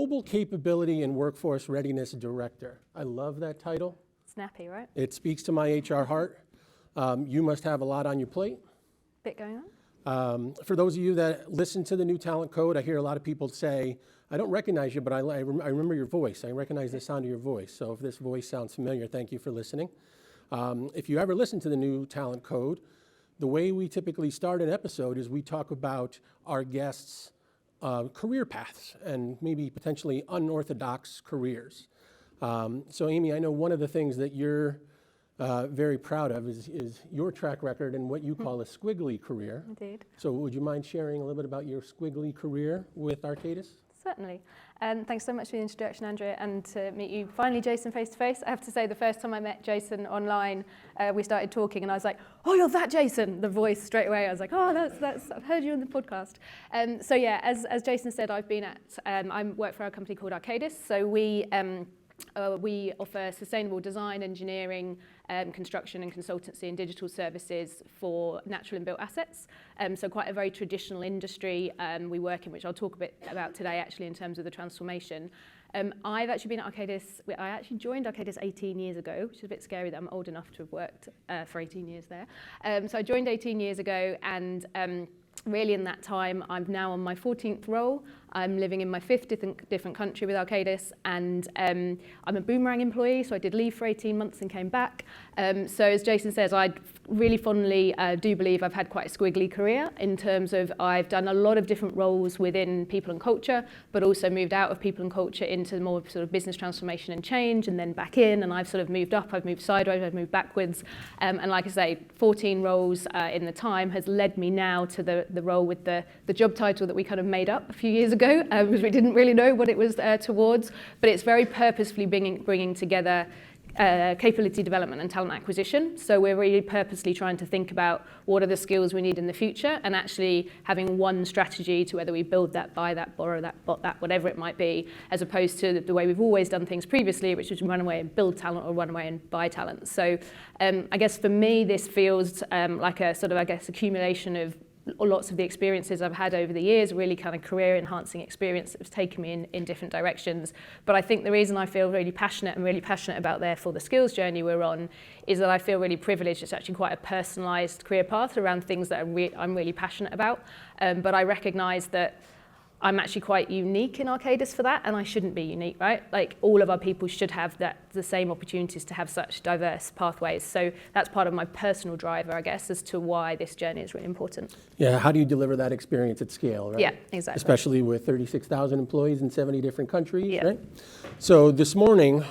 Global Capability and Workforce Readiness Director. I love that title. Snappy, right? It speaks to my HR heart. You must have a lot on your plate. Bit going For those of you that listen to the New Talent Code, I hear a lot of people say, I don't recognize you, but I remember your voice. I recognize the sound of your voice. So if this voice sounds familiar, thank you for listening. If you ever listen to the New Talent Code, the way we typically start an episode is we talk about our guests' career paths and maybe potentially unorthodox careers. So Amy, I know one of the things that you're very proud of is your track record and what you call a squiggly career. Indeed. So would you mind sharing a little bit about your squiggly career with Arcadis? Certainly. Thanks so much for the introduction, Andrea, and to meet you finally, Jason, face to face. I have to say, the first time I met Jason online, we started talking, and I was like, "Oh, you're that Jason!" The voice straight away. I was like, "Oh, that's. I've heard you on the podcast." So yeah, as Jason said, I've been at. I work for a company called Arcadis. So we offer sustainable design, engineering, construction and consultancy and digital services for natural and built assets. So quite a very traditional industry we work in, which I'll talk a bit about today actually in terms of the transformation. I've actually been at Arcadis, I actually joined Arcadis 18 years ago, which is a bit scary that I'm old enough to have worked for 18 years there. So I joined 18 years ago, and really in that time, I'm now on my 14th role. I'm living in my 5th different country with Arcadis, and I'm a boomerang employee, so I did leave for 18 months and came back. So as Jason says, I really fondly do believe I've had quite a squiggly career in terms of I've done a lot of different roles within people and culture, but also moved out of people and culture into more sort of business transformation and change, and then back in, and I've sort of moved up, I've moved sideways, I've moved backwards. And like I say, 14 roles in the time has led me now to the role with the job title that we kind of made up a few years ago, because we didn't really know what it was towards, but it's very purposefully bringing together capability development and talent acquisition. So we're really purposely trying to think about what are the skills we need in the future, and actually having one strategy to whether we build that, buy that, borrow that, bot that, whatever it might be, as opposed to the way we've always done things previously, which was run away and build talent or run away and buy talent. So I guess for me, this feels like a sort of, I guess, accumulation of lots of the experiences I've had over the years, really kind of career enhancing experience that has taken me in different directions. But I think the reason I feel really passionate about therefore the skills journey we're on is that I feel really privileged. It's actually quite a personalised career path around things that I'm really passionate about. But I recognise that I'm actually quite unique in Arcadis for that, and I shouldn't be unique, right? Like, all of our people should have the same opportunities to have such diverse pathways. So that's part of my personal driver, I guess, as to why this journey is really important. Yeah, how do you deliver that experience at scale, right? Yeah, exactly. Especially with 36,000 employees in 70 different countries, yeah. Right? So this morning,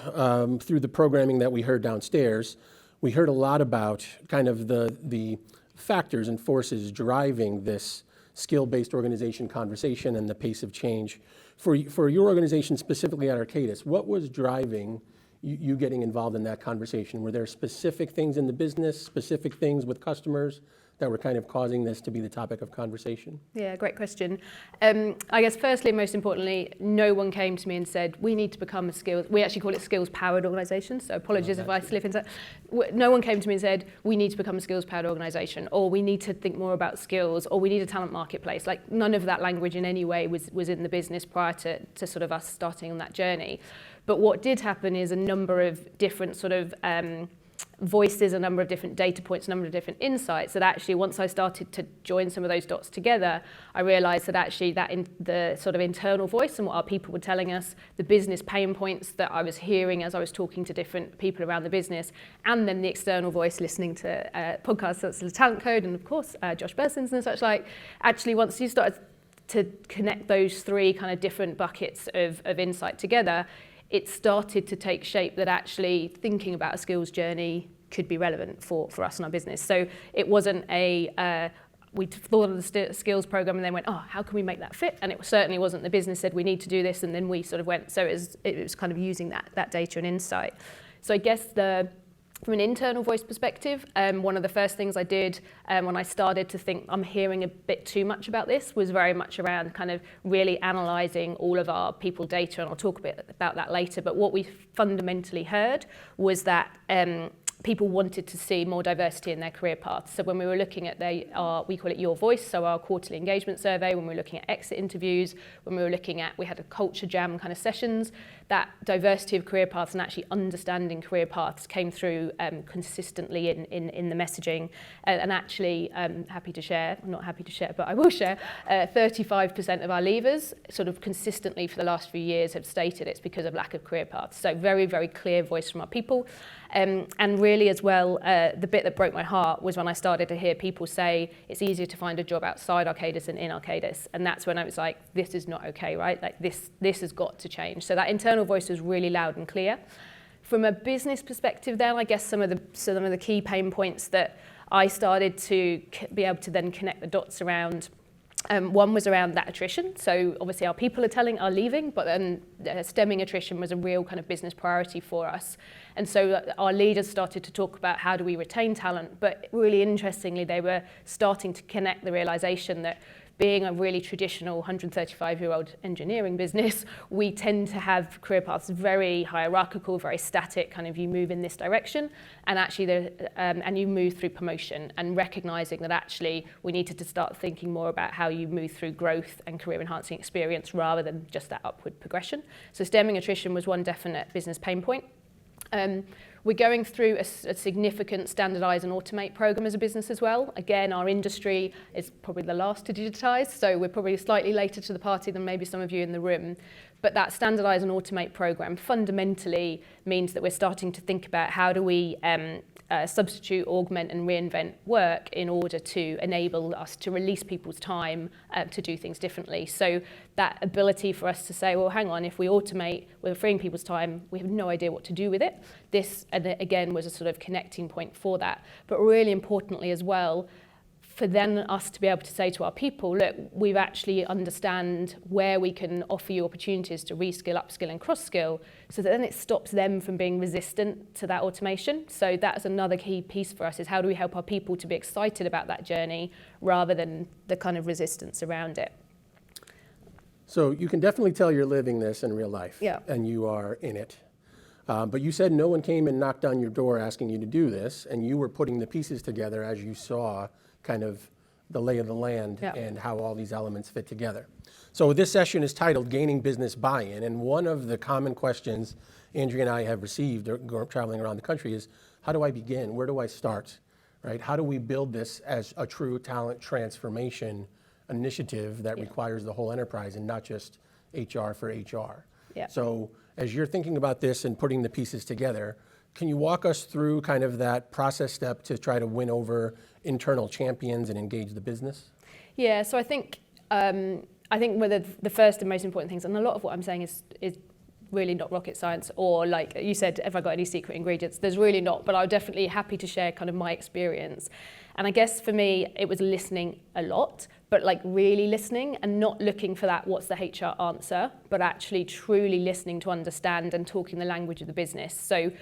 through the programming that we heard downstairs, we heard a lot about kind of the factors and forces driving this skill-based organization conversation and the pace of change. For your organization specifically at Arcadis, what was driving you getting involved in that conversation? Were there specific things in the business, specific things with customers that were kind of causing this to be the topic of conversation? Yeah, great question. I guess firstly, most importantly, no one came to me and said, we need to become we actually call it skills-powered organisation, so apologies if I slip into that. No one came to me and said, we need to become a skills-powered organisation, or we need to think more about skills, or we need a talent marketplace. Like, none of that language in any way was in the business prior to sort of us starting on that journey. But what did happen is a number of different sort of voices, a number of different data points, a number of different insights that actually, once I started to join some of those dots together, I realised that actually the sort of internal voice and what our people were telling us, the business pain points that I was hearing as I was talking to different people around the business, and then the external voice listening to podcasts such as the Talent Code and of course Josh Berson's and such like, actually once you started to connect those three kind of different buckets of insight together, it started to take shape that actually thinking about a skills journey could be relevant for us in our business. So it wasn't we thought of the skills program and then went, oh, how can we make that fit? And it certainly wasn't the business said we need to do this and then we sort of went. So it was kind of using that data and insight. So I guess from an internal voice perspective, one of the first things I did when I started to think I'm hearing a bit too much about this was very much around kind of really analysing all of our people data, and I'll talk a bit about that later. But what we fundamentally heard was that people wanted to see more diversity in their career paths. So when we were looking at we call it Your Voice, so our quarterly engagement survey, when we were looking at exit interviews, when we were looking at, we had a culture jam kind of sessions, that diversity of career paths and actually understanding career paths came through consistently in the messaging. And actually, happy to share, I'm not happy to share, but I will share, 35% of our leavers sort of consistently for the last few years have stated it's because of lack of career paths. So very, very clear voice from our people. And really as well, the bit that broke my heart was when I started to hear people say it's easier to find a job outside Arcadis than in Arcadis. And that's when I was like, this is not okay, right? Like this has got to change. So that internal voice was really loud and clear. From a business perspective then, I guess some of the key pain points that I started to be able to then connect the dots around. One was around that attrition. So obviously our people are leaving, but then stemming attrition was a real kind of business priority for us. And so our leaders started to talk about how do we retain talent, but really interestingly, they were starting to connect the realization that being a really traditional 135-year-old engineering business, we tend to have career paths very hierarchical, very static, kind of you move in this direction, and actually and you move through promotion, and recognizing that actually we needed to start thinking more about how you move through growth and career enhancing experience rather than just that upward progression. So stemming attrition was one definite business pain point. We're going through a significant standardise and automate program as a business as well. Again, our industry is probably the last to digitise, so we're probably slightly later to the party than maybe some of you in the room. But that standardise and automate program fundamentally means that we're starting to think about how do we substitute, augment and reinvent work in order to enable us to release people's time to do things differently. So that ability for us to say, well, hang on, if we automate, we're freeing people's time, we have no idea what to do with it. This, again, was a sort of connecting point for that. But really importantly as well, for then us to be able to say to our people, look, we've actually understand where we can offer you opportunities to reskill, upskill and cross-skill, so that then it stops them from being resistant to that automation. So that's another key piece for us, is how do we help our people to be excited about that journey rather than the kind of resistance around it. So you can definitely tell you're living this in real life, Yeah. and you are in it. But you said no one came and knocked on your door asking you to do this, and you were putting the pieces together as you saw kind of the lay of the land, Yeah. and how all these elements fit together. So this session is titled Gaining Business Buy-in, and one of the common questions Andrea and I have received traveling around the country is, how do I begin? Where do I start? Right? How do we build this as a true talent transformation initiative that requires the whole enterprise and not just HR for HR? Yeah. So as you're thinking about this and putting the pieces together, can you walk us through kind of that process step to try to win over internal champions and engage the business? Yeah, so I think one of the first and most important things, and a lot of what I'm saying is really not rocket science, or like you said, have I got any secret ingredients? There's really not, but I'm definitely happy to share kind of my experience. And I guess for me, it was listening a lot, but like really listening and not looking for that what's the HR answer, but actually truly listening to understand and talking the language of the business. So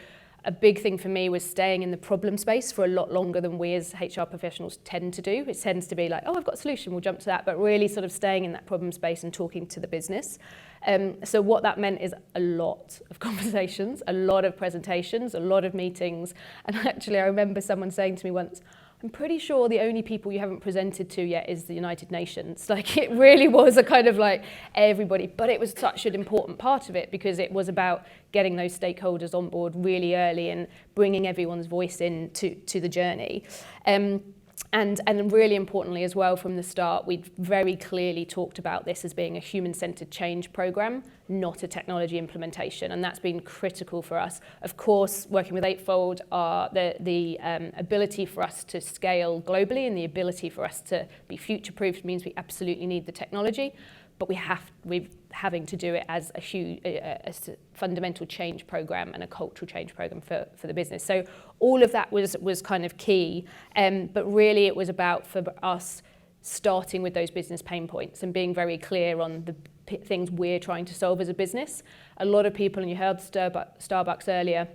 a big thing for me was staying in the problem space for a lot longer than we as HR professionals tend to do. It tends to be like, oh, I've got a solution, we'll jump to that, but really sort of staying in that problem space and talking to the business. So what that meant is a lot of conversations, a lot of presentations, a lot of meetings. And actually, I remember someone saying to me once, I'm pretty sure the only people you haven't presented to yet is the United Nations. Like, it really was a kind of like everybody, but it was such an important part of it because it was about getting those stakeholders on board really early and bringing everyone's voice in to the journey. And really importantly as well, from the start, we very clearly talked about this as being a human-centered change program, not a technology implementation, and that's been critical for us. Of course, working with Eightfold, the ability for us to scale globally and the ability for us to be future-proofed means we absolutely need the technology, but we're having to do it as a fundamental change program and a cultural change program for the business. So all of that was kind of key, but really it was about for us starting with those business pain points and being very clear on the things we're trying to solve as a business. A lot of people, and you heard Starbucks earlier,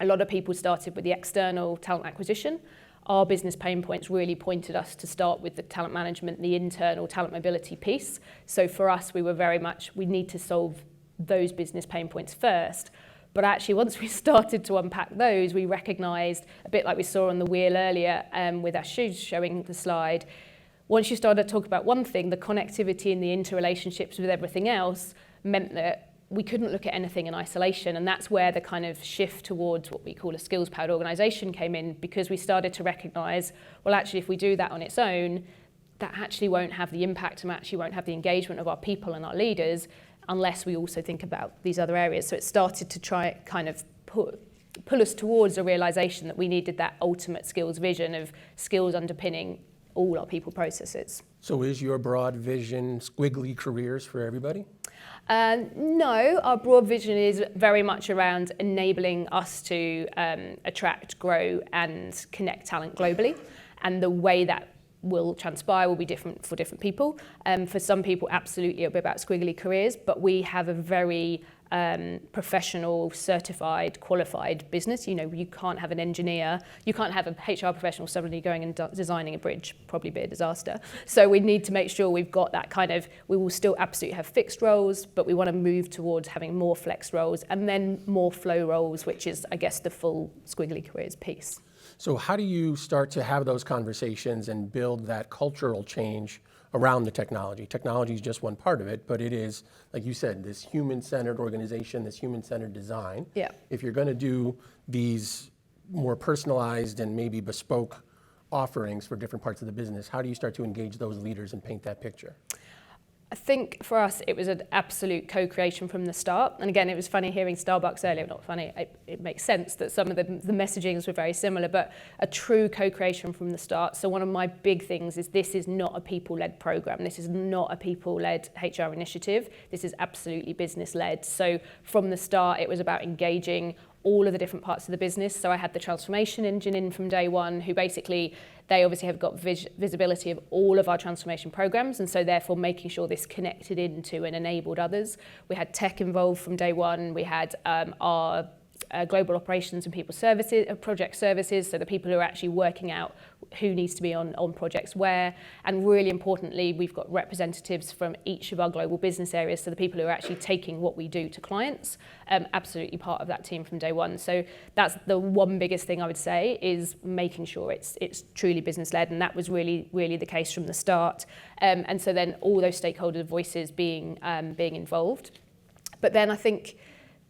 a lot of people started with the external talent acquisition. Our business pain points really pointed us to start with the talent management, the internal talent mobility piece. So for us, we were very much, we need to solve those business pain points first. But actually, once we started to unpack those, we recognised, a bit like we saw on the wheel earlier with our shoes showing the slide, once you started to talk about one thing, the connectivity and the interrelationships with everything else meant that we couldn't look at anything in isolation. And that's where the kind of shift towards what we call a skills-powered organisation came in, because we started to recognise, well, actually, if we do that on its own, that actually won't have the impact and actually won't have the engagement of our people and our leaders unless we also think about these other areas. So it started to try kind of pull us towards a realisation that we needed that ultimate skills vision of skills underpinning all our people processes. So is your broad vision squiggly careers for everybody? No, our broad vision is very much around enabling us to attract, grow and connect talent globally. And the way that will transpire will be different for different people. For some people, absolutely, it'll be about squiggly careers, but we have a very professional, certified, qualified business. You know, you can't have an engineer, you can't have a HR professional suddenly going and designing a bridge, probably be a disaster. So we need to make sure we've got that kind of, we will still absolutely have fixed roles, but we want to move towards having more flex roles and then more flow roles, which is, I guess, the full squiggly careers piece. So how do you start to have those conversations and build that cultural change around the technology? Technology is just one part of it, but it is, like you said, this human-centered organization, this human-centered design. Yeah. If you're going to do these more personalized and maybe bespoke offerings for different parts of the business, how do you start to engage those leaders and paint that picture? I think for us, it was an absolute co-creation from the start. And again, it was funny hearing Starbucks earlier, not funny, it makes sense that some of the messagings were very similar, but a true co-creation from the start. So one of my big things is this is not a people-led program. This is not a people-led HR initiative. This is absolutely business-led. So from the start, it was about engaging all of the different parts of the business. So I had the transformation engine in from day one, who basically, they obviously have got visibility of all of our transformation programs, and so therefore making sure this connected into and enabled others. We had tech involved from day one. We had our global operations and people services, project services, so the people who are actually working out who needs to be on projects where. And really importantly, we've got representatives from each of our global business areas, so the people who are actually taking what we do to clients, absolutely part of that team from day one. So that's the one biggest thing I would say, is making sure it's truly business-led, and that was really, really the case from the start. And so then all those stakeholder voices being involved. But then I think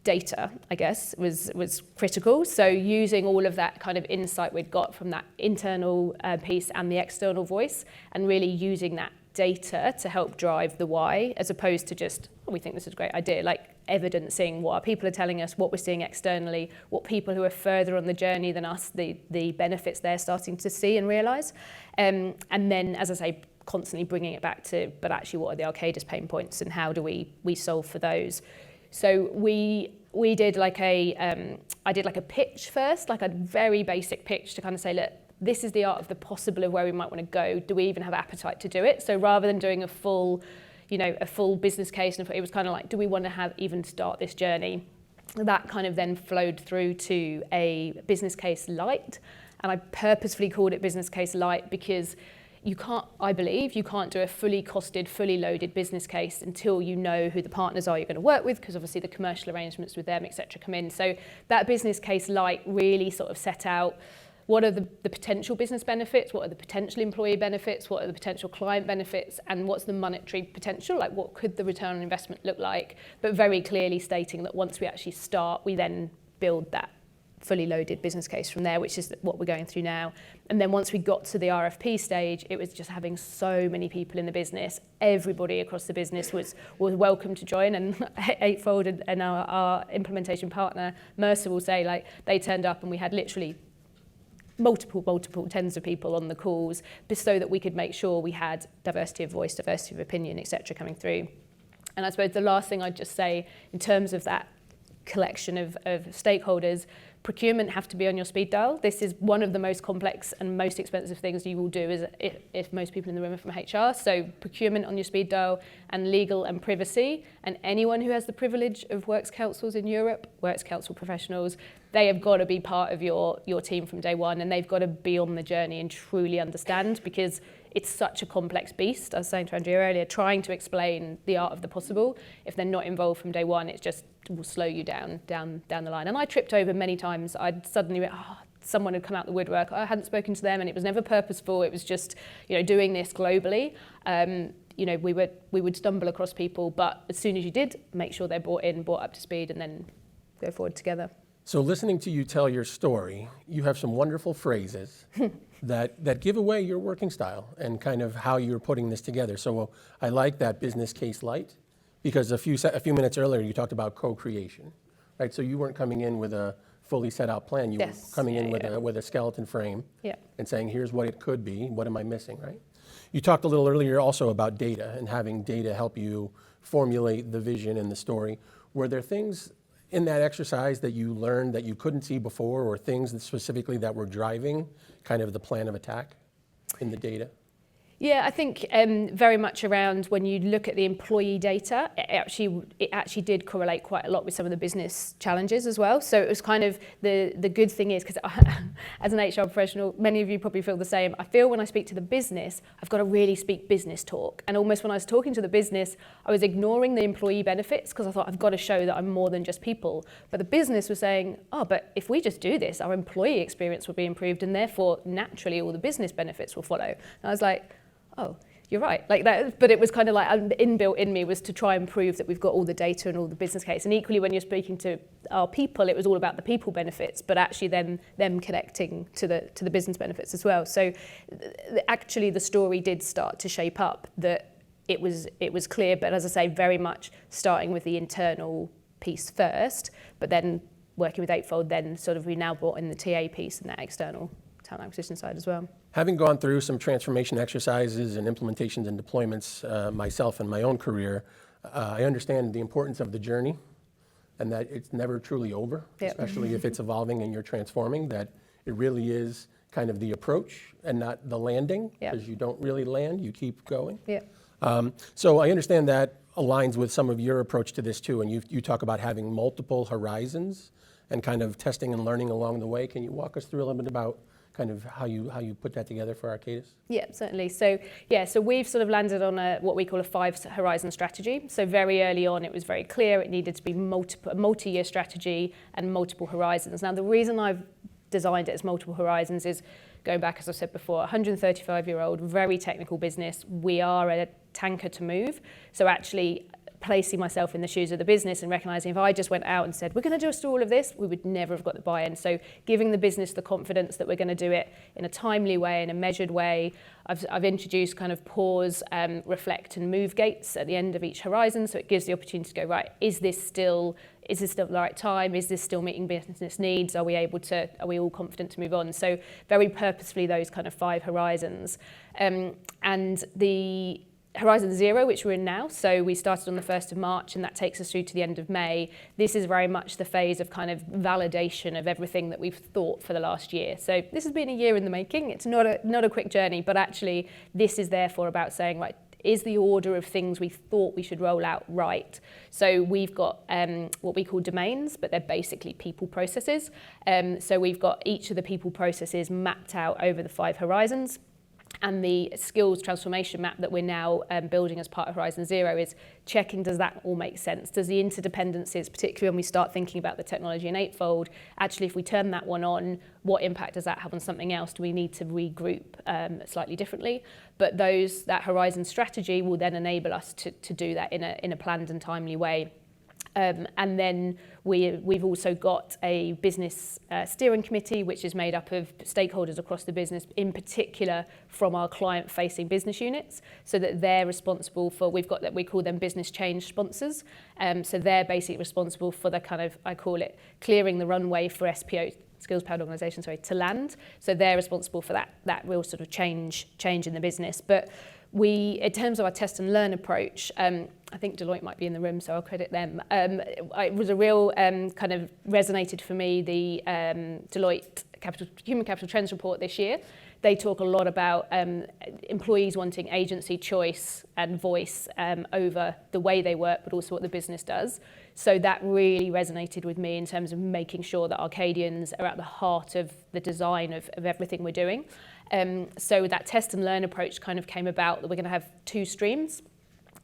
data, I guess, was critical. So using all of that kind of insight we'd got from that internal piece and the external voice, and really using that data to help drive the why, as opposed to just, oh, we think this is a great idea, like evidencing what our people are telling us, what we're seeing externally, what people who are further on the journey than us, the benefits they're starting to see and realise. And then, as I say, constantly bringing it back to, but actually what are the Arcadis pain points and how do we solve for those? So we did like I did like a pitch first, like a very basic pitch to kind of say, look, this is the art of the possible of where we might want to go. Do we even have appetite to do it? So rather than doing a full business case, and it was kind of like, do we want to even start this journey? That kind of then flowed through to a business case light. And I purposefully called it business case light because I believe you can't do a fully costed, fully loaded business case until you know who the partners are you're going to work with, because obviously the commercial arrangements with them, etc., come in. So that business case light really sort of set out what are the potential business benefits, what are the potential employee benefits, what are the potential client benefits, and what's the monetary potential, like what could the return on investment look like, but very clearly stating that once we actually start, we then build that fully loaded business case from there, which is what we're going through now. And then once we got to the RFP stage, it was just having so many people in the business. Everybody across the business was welcome to join, and Eightfold and our implementation partner, Mercer, will say, like, they turned up and we had literally multiple tens of people on the calls, just so that we could make sure we had diversity of voice, diversity of opinion, etc., coming through. And I suppose the last thing I'd just say in terms of that collection of stakeholders, procurement have to be on your speed dial. This is one of the most complex and most expensive things you will do, is if most people in the room are from HR. So procurement on your speed dial, and legal and privacy. And anyone who has the privilege of works councils in Europe, works council professionals, they have got to be part of your team from day one, and they've got to be on the journey and truly understand, because it's such a complex beast. I was saying to Andrea earlier, trying to explain the art of the possible, if they're not involved from day one, it just will slow you down the line. And I tripped over many times. I'd suddenly went, someone had come out the woodwork. I hadn't spoken to them, and it was never purposeful. It was just, doing this globally. We would stumble across people, but as soon as you did, make sure they're brought up to speed, and then go forward together. So listening to you tell your story, you have some wonderful phrases that give away your working style and kind of how you're putting this together. So I like that business case light, because a few minutes earlier you talked about co-creation, right? So you weren't coming in with a fully set out plan. You were coming in with a skeleton frame and saying, here's what it could be. What am I missing, right? You talked a little earlier also about data and having data help you formulate the vision and the story. Were there things in that exercise that you learned that you couldn't see before, or things that specifically that were driving kind of the plan of attack in the data? Yeah, I think very much around when you look at the employee data, it actually did correlate quite a lot with some of the business challenges as well. So it was kind of the good thing is, because as an HR professional, many of you probably feel the same. I feel when I speak to the business, I've got to really speak business talk. And almost when I was talking to the business, I was ignoring the employee benefits, because I thought I've got to show that I'm more than just people. But the business was saying, but if we just do this, our employee experience will be improved, and therefore naturally all the business benefits will follow. And I was like, oh, you're right, like that. But it was kind of like inbuilt in me was to try and prove that we've got all the data and all the business case. And equally, when you're speaking to our people, it was all about the people benefits, but actually then them connecting to the business benefits as well. So actually, the story did start to shape up. That it was clear, but as I say, very much starting with the internal piece first, but then working with Eightfold. Then sort of we now brought in the TA piece and that external talent acquisition side as well. Having gone through some transformation exercises and implementations and deployments myself in my own career, I understand the importance of the journey, and that it's never truly over, especially if it's evolving and you're transforming, that it really is kind of the approach and not the landing, because you don't really land, you keep going. So I understand that aligns with some of your approach to this too, and you talk about having multiple horizons and kind of testing and learning along the way. Can you walk us through a little bit about kind of how you put that together for Arcadis? Yeah, certainly. So we've sort of landed on what we call a 5 horizon strategy. So very early on, it was very clear it needed to be a multi-year strategy and multiple horizons. Now, the reason I've designed it as multiple horizons is going back, as I said before, 135-year-old, very technical business. We are a tanker to move. So actually, placing myself in the shoes of the business and recognizing if I just went out and said, we're going to do all of this, we would never have got the buy-in. So giving the business the confidence that we're going to do it in a timely way, in a measured way. I've introduced kind of pause, reflect and move gates at the end of each horizon. So it gives the opportunity to go, right, is this still the right time? Is this still meeting business needs? Are we all confident to move on? So very purposefully, those kind of 5 horizons. And the Horizon 0, which we're in now, so we started on the 1st of March, and that takes us through to the end of May. This is very much the phase of kind of validation of everything that we've thought for the last year. So this has been a year in the making. It's not a quick journey, but actually this is therefore about saying, right, is the order of things we thought we should roll out right? So we've got what we call domains, but they're basically people processes. So we've got each of the people processes mapped out over the 5 horizons. And the skills transformation map that we're now building as part of Horizon 0 is checking, does that all make sense? Does the interdependencies, particularly when we start thinking about the technology in Eightfold, actually if we turn that one on, what impact does that have on something else? Do we need to regroup slightly differently? But that Horizon strategy will then enable us to do that in a planned and timely way. And then we've also got a business steering committee, which is made up of stakeholders across the business, in particular from our client-facing business units, so that they're responsible for, we call them business change sponsors. So they're basically responsible for the kind of, I call it, clearing the runway for SPO, skills-powered organisation, to land. So they're responsible for that real sort of change in the business. But in terms of our test and learn approach, I think Deloitte might be in the room, so I'll credit them. It was a real kind of resonated for me, the Deloitte Human Capital Trends report this year. They talk a lot about employees wanting agency, choice and voice over the way they work, but also what the business does. So that really resonated with me in terms of making sure that Arcadians are at the heart of the design of everything we're doing. So that test and learn approach kind of came about that we're going to have two streams.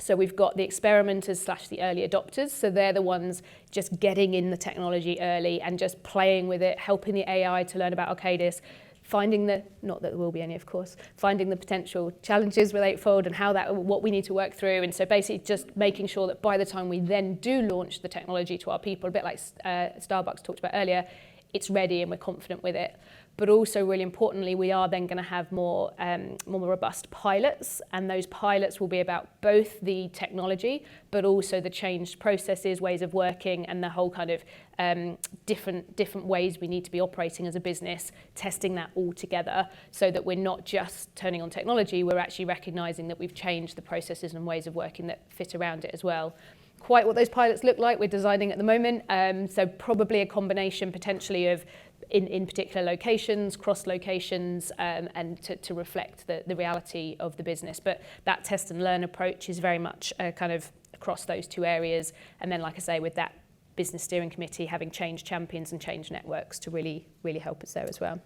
So we've got the experimenters / the early adopters. So they're the ones just getting in the technology early and just playing with it, helping the AI to learn about Arcadis, finding not that there will be any, of course, finding the potential challenges with Eightfold and what we need to work through. And so basically just making sure that by the time we then do launch the technology to our people, a bit like Starbucks talked about earlier, it's ready and we're confident with it. But also really importantly, we are then going to have more robust pilots, and those pilots will be about both the technology, but also the changed processes, ways of working, and the whole kind of different ways we need to be operating as a business, testing that all together so that we're not just turning on technology, we're actually recognising that we've changed the processes and ways of working that fit around it as well. Quite what those pilots look like, we're designing at the moment, so probably a combination potentially of in particular locations, cross locations, and to reflect the reality of the business. But that test and learn approach is very much kind of across those two areas. And then, like I say, with that business steering committee, having change champions and change networks to really help us there as well.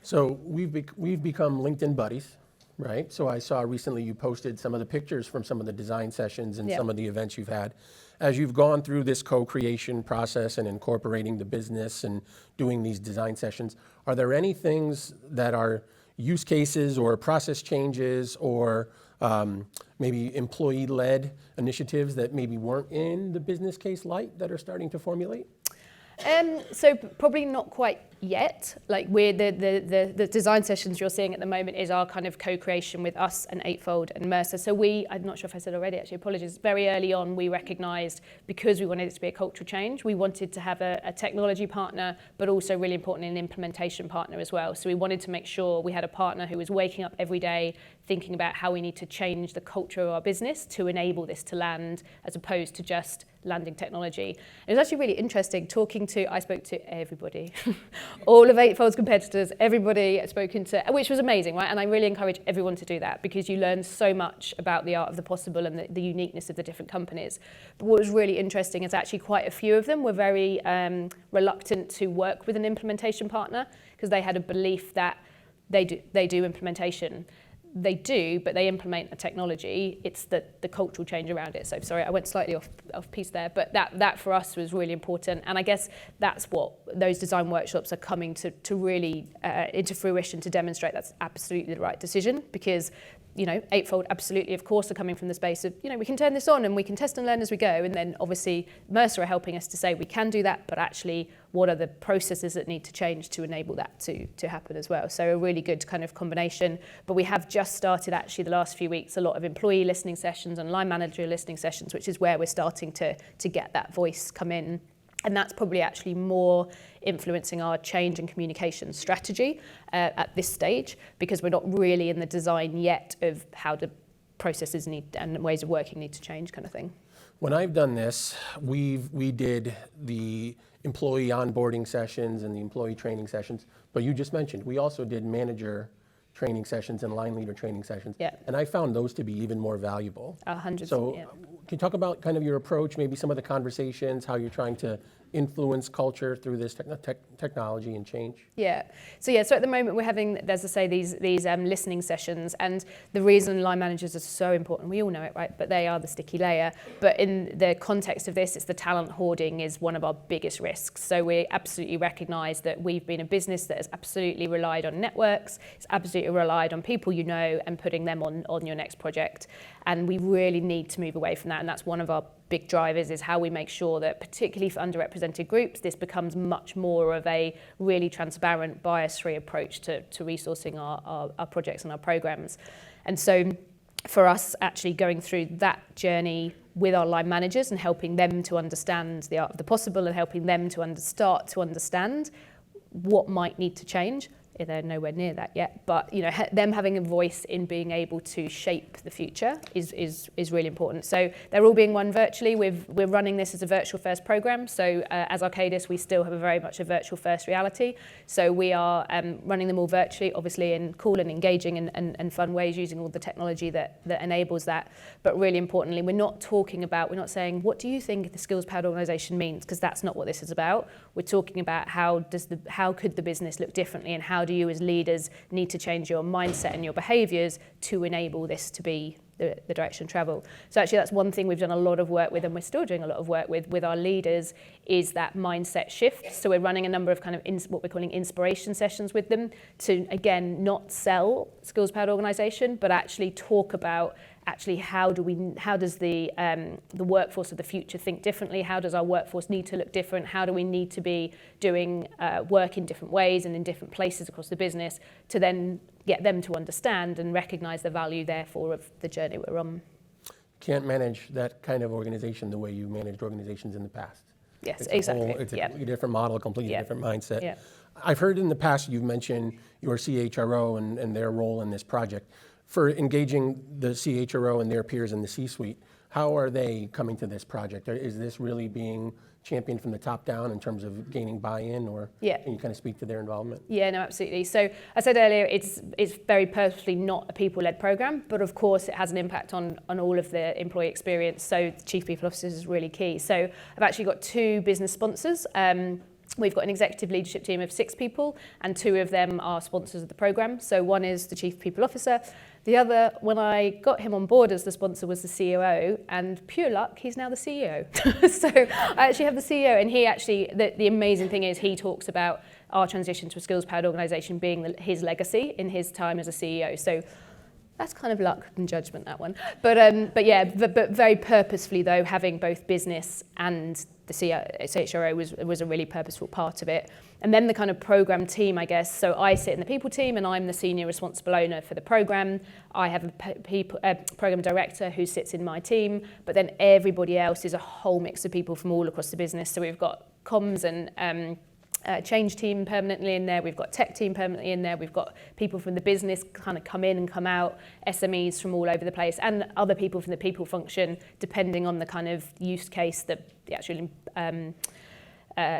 So we've become LinkedIn buddies, right? So I saw recently you posted some of the pictures from some of the design sessions and some of the events you've had. As you've gone through this co-creation process and incorporating the business and doing these design sessions, are there any things that are use cases or process changes or maybe employee-led initiatives that maybe weren't in the business case light that are starting to formulate? So probably not quite yet. Like we're the design sessions you're seeing at the moment is our kind of co-creation with us and Eightfold and Mercer. So I'm not sure if I said already, actually, apologies. Very early on, we recognised because we wanted it to be a cultural change, we wanted to have a technology partner, but also really important, an implementation partner as well. So we wanted to make sure we had a partner who was waking up every day thinking about how we need to change the culture of our business to enable this to land, as opposed to just landing technology. It was actually really interesting I spoke to everybody, all of Eightfold's competitors, everybody I've spoken to, which was amazing, right? And I really encourage everyone to do that because you learn so much about the art of the possible and the uniqueness of the different companies. But what was really interesting is actually quite a few of them were very reluctant to work with an implementation partner because they had a belief that they do implementation. They do, but they implement a technology. It's the cultural change around it. So sorry, I went slightly off piece there, but that for us was really important. And I guess that's what those design workshops are coming to really into fruition to demonstrate that's absolutely the right decision because Eightfold absolutely, of course, are coming from the space of, we can turn this on and we can test and learn as we go. And then obviously Mercer are helping us to say we can do that, but actually what are the processes that need to change to enable that to happen as well. So a really good kind of combination. But we have just started actually the last few weeks, a lot of employee listening sessions and line manager listening sessions, which is where we're starting to get that voice come in. And that's probably actually more influencing our change and communication strategy at this stage, because we're not really in the design yet of how the processes and ways of working need to change kind of thing. When I've done this, we did the employee onboarding sessions and the employee training sessions, but you just mentioned, we also did manager training sessions and line leader training sessions. Yeah. And I found those to be even more valuable. 100%. So can you talk about kind of your approach, maybe some of the conversations, how you're trying to influence culture through this technology and change? So at the moment we're having, as I say, these listening sessions, and the reason line managers are so important, we all know it, right? But they are the sticky layer. But in the context of this, it's the talent hoarding is one of our biggest risks. So we absolutely recognise that we've been a business that has absolutely relied on networks, it's absolutely relied on people and putting them on your next project. And we really need to move away from that, and that's one of our big drivers is how we make sure that, particularly for underrepresented groups, this becomes much more of a really transparent, bias-free approach to resourcing our projects and our programs. And so for us, actually going through that journey with our line managers and helping them to understand the art of the possible and helping them to start to understand what might need to change they're nowhere near that yet. But you know, them having a voice in being able to shape the future is really important. So they're all being run virtually. We're running this as a virtual first program. So as Arcadis, we still have very much a virtual first reality. So we are running them all virtually, obviously in cool and engaging and fun ways, using all the technology that enables that. But really importantly, we're not saying, what do you think the skills-powered organisation means? Because that's not what this is about. We're talking about how could the business look differently, and how do you as leaders need to change your mindset and your behaviours to enable this to be the direction of travel. So actually that's one thing we've done a lot of work with, and we're still doing a lot of work with our leaders, is that mindset shift. So we're running a number of kind of what we're calling inspiration sessions with them to, again, not sell skills-powered organisation, but actually talk about how does the workforce of the future think differently? How does our workforce need to look different? How do we need to be doing work in different ways and in different places across the business to then get them to understand and recognise the value, therefore, of the journey we're on? Can't manage that kind of organization the way you managed organizations in the past. Yes, It's exactly. It's a completely different model, a completely different mindset. Yeah. I've heard in the past you've mentioned your CHRO and their role in this project. For engaging the CHRO and their peers in the C-suite, how are they coming to this project? Is this really being championed from the top down in terms of gaining buy-in, or can you kind of speak to their involvement? Yeah, no, absolutely. So I said earlier, it's very purposefully not a people-led program, but of course it has an impact on all of the employee experience. So the Chief People Officer is really key. So I've actually got 2 business sponsors. We've got an executive leadership team of 6 people, and 2 of them are sponsors of the program. So one is the Chief People Officer. The other, when I got him on board as the sponsor, was the COO, and pure luck, he's now the CEO. So I actually have the CEO, and he actually, the amazing thing is he talks about our transition to a skills-powered organisation being his legacy in his time as a CEO. So that's kind of luck and judgment, that one. But very purposefully though, having both business and the CHRO was a really purposeful part of it. And then the kind of program team, I guess. So I sit in the people team, and I'm the senior responsible owner for the program. I have a program director who sits in my team, but then everybody else is a whole mix of people from all across the business. So we've got comms and change team permanently in there, we've got tech team permanently in there, we've got people from the business kind of come in and come out, SMEs from all over the place, and other people from the people function, depending on the kind of use case, the actual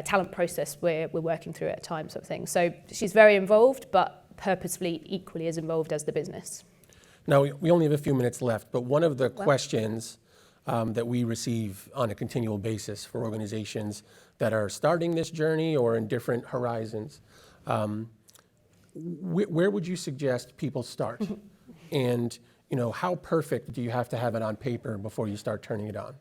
talent process we're working through at a time, sort of thing. So she's very involved, but purposefully equally as involved as the business. Now, we only have a few minutes left, but one of the questions that we receive on a continual basis for organizations that are starting this journey or in different horizons, where would you suggest people start? And how perfect do you have to have it on paper before you start turning it on?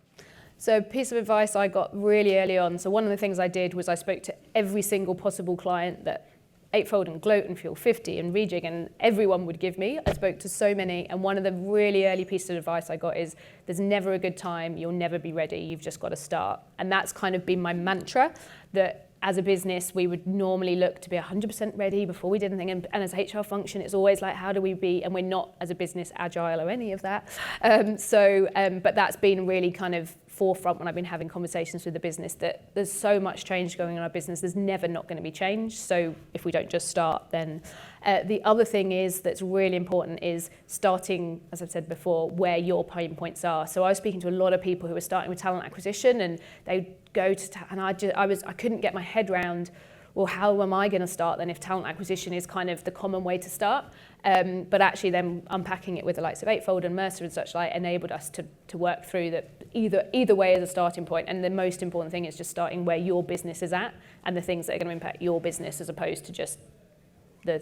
So a piece of advice I got really early on, so one of the things I did was I spoke to every single possible client that Eightfold and Gloat and Fuel 50 and Rejig and everyone would give me. I spoke to so many, and one of the really early pieces of advice I got is there's never a good time, you'll never be ready, you've just got to start. And that's kind of been my mantra, that as a business we would normally look to be 100% ready before we did anything, and as a HR function it's always like, how do we be, and we're not as a business agile or any of that. But that's been really kind of forefront when I've been having conversations with the business, that there's so much change going on in our business, there's never not going to be change. So if we don't just start, then the other thing is that's really important is starting, as I've said before, where your pain points are. So I was speaking to a lot of people who were starting with talent acquisition, and they go to and I couldn't get my head around, well, how am I going to start then if talent acquisition is kind of the common way to start? But actually then unpacking it with the likes of Eightfold and Mercer and such like enabled us to work through that either way as a starting point. And the most important thing is just starting where your business is at and the things that are going to impact your business, as opposed to just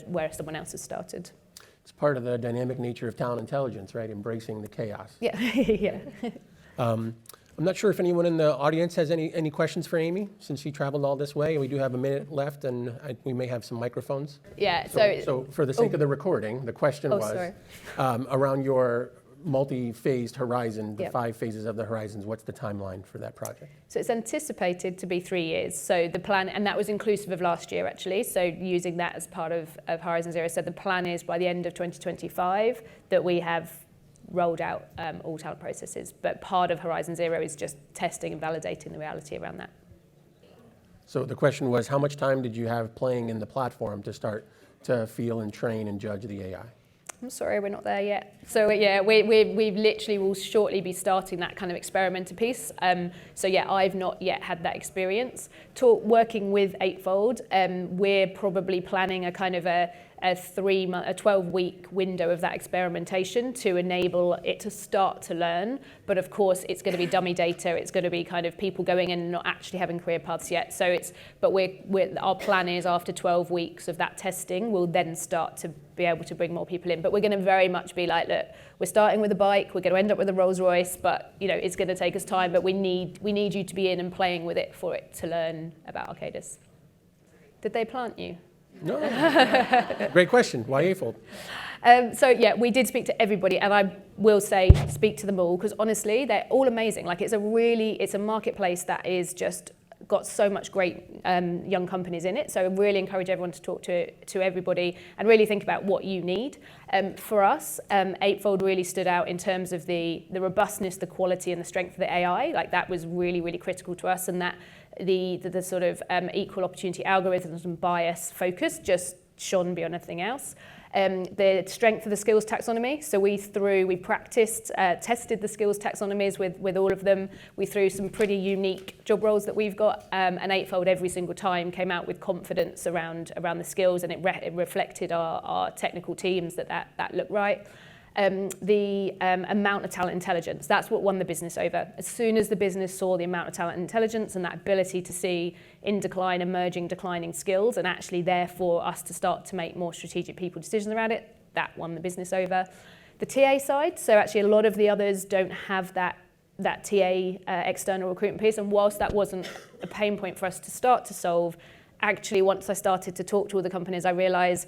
where someone else has started. It's part of the dynamic nature of talent intelligence, right? Embracing the chaos. Yeah, yeah. I'm not sure if anyone in the audience has any questions for Amy, since she traveled all this way. We do have a minute left, and we may have some microphones. Yeah. So for the sake of the recording, the question was around your multi-phased horizon, the 5 phases of the horizons. What's the timeline for that project? So it's anticipated to be 3 years. So the plan, and that was inclusive of last year actually. So using that as part of Horizon Zero. So the plan is by the end of 2025 that we have rolled out all talent processes, but part of Horizon Zero is just testing and validating the reality around that. So the question was, how much time did you have playing in the platform to start to feel and train and judge the AI? I'm sorry, we're not there yet. So yeah, we literally will shortly be starting that kind of experimental piece. So yeah, I've not yet had that experience. Working with Eightfold, we're probably planning a kind of a 12-week window of that experimentation to enable it to start to learn. But of course, it's going to be dummy data. It's going to be kind of people going in and not actually having career paths yet. So our plan is after 12 weeks of that testing, we'll then start to be able to bring more people in. But we're going to very much be like, look, we're starting with a bike. We're going to end up with a Rolls Royce, but it's going to take us time. But we need you to be in and playing with it for it to learn about Arcadis. Did they plant you? No. Great question. Why Eightfold? So yeah, we did speak to everybody, and I will say speak to them all, because honestly, they're all amazing. Like it's a marketplace that is just got so much great young companies in it. So I really encourage everyone to talk to everybody and really think about what you need. For us, Eightfold really stood out in terms of the robustness, the quality, and the strength of the AI. Like that was really, really critical to us, and that the sort of equal opportunity algorithms and bias focus just shone beyond anything else. The strength of the skills taxonomy. So we practiced, tested the skills taxonomies with all of them. We threw some pretty unique job roles that we've got, and Eightfold every single time came out with confidence around the skills, and it reflected our technical teams that looked right. The amount of talent intelligence, that's what won the business over. As soon as the business saw the amount of talent intelligence and that ability to see in decline, emerging declining skills, and actually therefore us to start to make more strategic people decisions around it, that won the business over. The TA side, so actually a lot of the others don't have that TA external recruitment piece, and whilst that wasn't a pain point for us to start to solve, actually once I started to talk to all the companies, I realised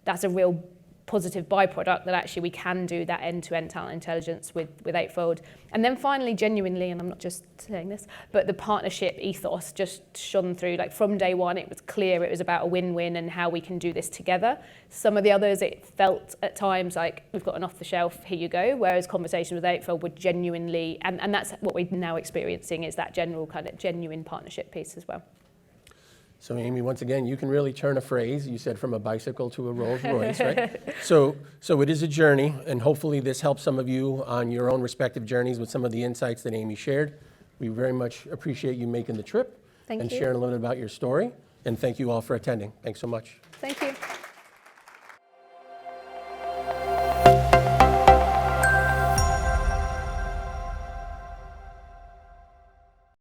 that's a real positive byproduct, that actually we can do that end-to-end talent intelligence with Eightfold. And then finally, genuinely, and I'm not just saying this, but the partnership ethos just shone through. Like from day one, it was clear it was about a win-win and how we can do this together. Some of the others, it felt at times like we've got an off-the-shelf, here you go, whereas conversations with Eightfold were genuinely, and that's what we're now experiencing, is that general kind of genuine partnership piece as well. So Amy, once again, you can really turn a phrase. You said from a bicycle to a Rolls Royce, right? So it is a journey, and hopefully this helps some of you on your own respective journeys with some of the insights that Amy shared. We very much appreciate you making the trip and sharing a little bit about your story. And thank you all for attending. Thanks so much. Thank you.